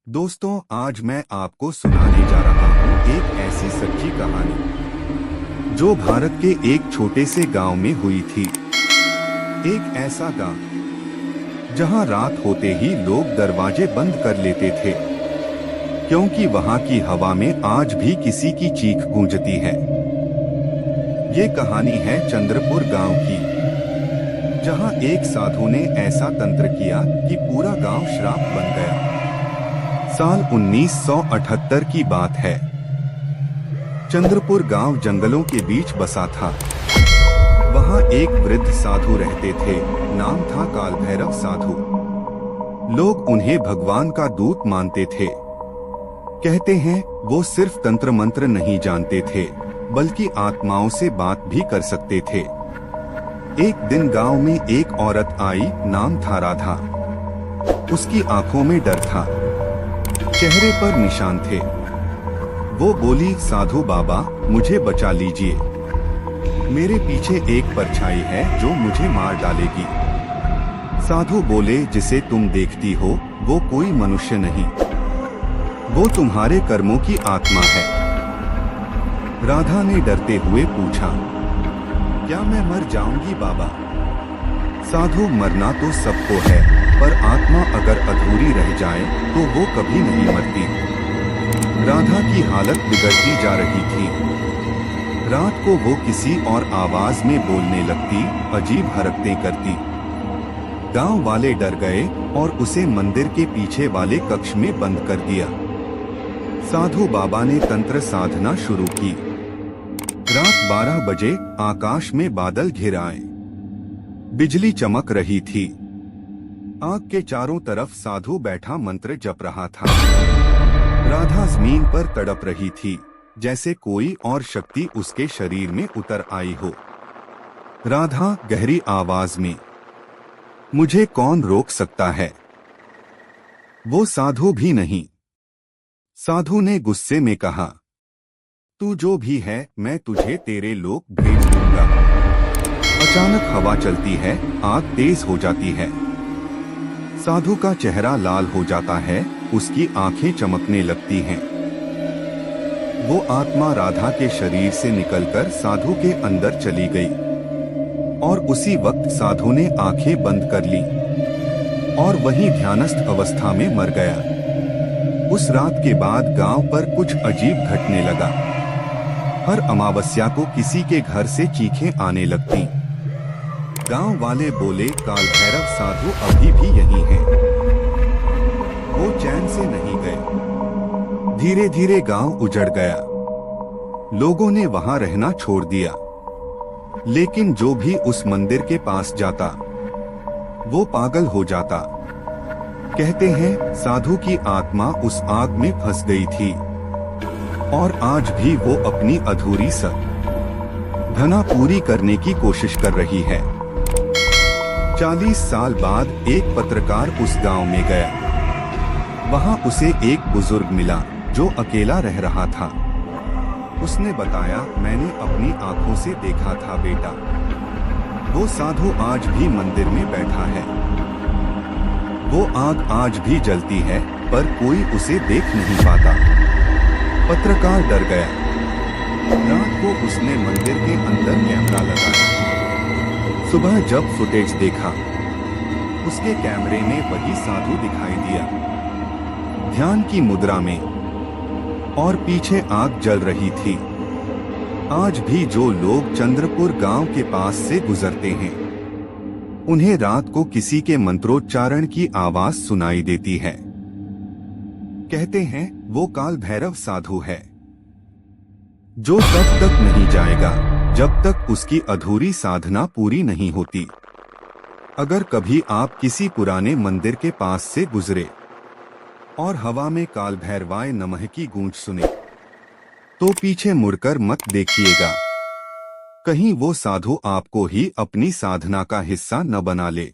दोस्तों, आज मैं आपको सुनाने जा रहा हूँ एक ऐसी सच्ची कहानी जो भारत के एक छोटे से गांव में हुई थी। एक ऐसा गांव जहां रात होते ही लोग दरवाजे बंद कर लेते थे, क्योंकि वहां की हवा में आज भी किसी की चीख गूंजती है। ये कहानी है चंद्रपुर गांव की, जहां एक साधु ने ऐसा तंत्र किया कि पूरा गांव श्राप बन गया। साल 1978 की बात है। चंद्रपुर गांव जंगलों के बीच बसा था। वहां एक वृद्ध साधु रहते थे, नाम था काल भैरव साधु। लोग उन्हें भगवान का दूत मानते थे। कहते हैं वो सिर्फ तंत्र मंत्र नहीं जानते थे, बल्कि आत्माओं से बात भी कर सकते थे। एक दिन गांव में एक औरत आई, नाम था राधा। उसकी आंखों में डर था, चेहरे पर निशान थे। वो बोली, साधु बाबा, मुझे बचा लीजिए। मेरे पीछे एक परछाई है जो मुझे मार डालेगी। साधु बोले, जिसे तुम देखती हो वो कोई मनुष्य नहीं, वो तुम्हारे कर्मों की आत्मा है। राधा ने डरते हुए पूछा, क्या मैं मर जाऊंगी बाबा? साधु, मरना तो सबको है, पर आत्मा अगर अधूरी रह जाए तो वो कभी नहीं मरती। राधा की हालत बिगड़ती जा रही थी। रात को वो किसी और आवाज में बोलने लगती, अजीब हरकतें करती। गांव वाले डर गए और उसे मंदिर के पीछे वाले कक्ष में बंद कर दिया। साधु बाबा ने तंत्र साधना शुरू की। रात 12 बजे आकाश में बादल घिर आए। बिजली चमक रही थी। आग के चारों तरफ साधु बैठा मंत्र जप रहा था। राधा जमीन पर तड़प रही थी, जैसे कोई और शक्ति उसके शरीर में उतर आई हो। राधा गहरी आवाज में, मुझे कौन रोक सकता है? वो साधु भी नहीं। साधु ने गुस्से में कहा, तू जो भी है, मैं तुझे तेरे लोक भेज दूंगा। अचानक हवा चलती है, आग तेज हो जाती है। साधु का चेहरा लाल हो जाता है, उसकी आंखें चमकने लगती हैं। वो आत्मा राधा के शरीर से निकलकर साधु के अंदर चली गई, और उसी वक्त साधु ने आंखें बंद कर ली और वहीं ध्यानस्थ अवस्था में मर गया। उस रात के बाद गांव पर कुछ अजीब घटने लगा। हर अमावस्या को किसी के घर से चीखें आने लगती। गांव वाले बोले, काल भैरव साधु अभी भी यहीं हैं। वो चैन से नहीं गए। धीरे धीरे गांव उजड़ गया। लोगों ने वहां रहना छोड़ दिया। लेकिन जो भी उस मंदिर के पास जाता, वो पागल हो जाता। कहते हैं साधु की आत्मा उस आग में फंस गई थी, और आज भी वो अपनी अधूरी साधना पूरी करने की कोशिश कर रही है। 40 साल बाद एक पत्रकार उस गांव में गया। वहां उसे एक बुजुर्ग मिला जो अकेला रह रहा था। उसने बताया, मैंने अपनी आंखों से देखा था बेटा। वो साधु आज भी मंदिर में बैठा है। वो आग आज भी जलती है, पर कोई उसे देख नहीं पाता। पत्रकार डर गया। रात को उसने मंदिर के अंदर कैमरा लगाया। सुबह जब फुटेज देखा, उसके कैमरे में वही साधु दिखाई दिया, ध्यान की मुद्रा में, और पीछे आग जल रही थी। आज भी जो लोग चंद्रपुर गांव के पास से गुजरते हैं, उन्हें रात को किसी के मंत्रोच्चारण की आवाज सुनाई देती है। कहते हैं वो काल भैरव साधु है, जो तब तक नहीं जाएगा जब तक उसकी अधूरी साधना पूरी नहीं होती। अगर कभी आप किसी पुराने मंदिर के पास से गुजरे और हवा में काल भैरवाय नमः की गूंज सुने, तो पीछे मुड़कर मत देखिएगा। कहीं वो साधु आपको ही अपनी साधना का हिस्सा न बना ले।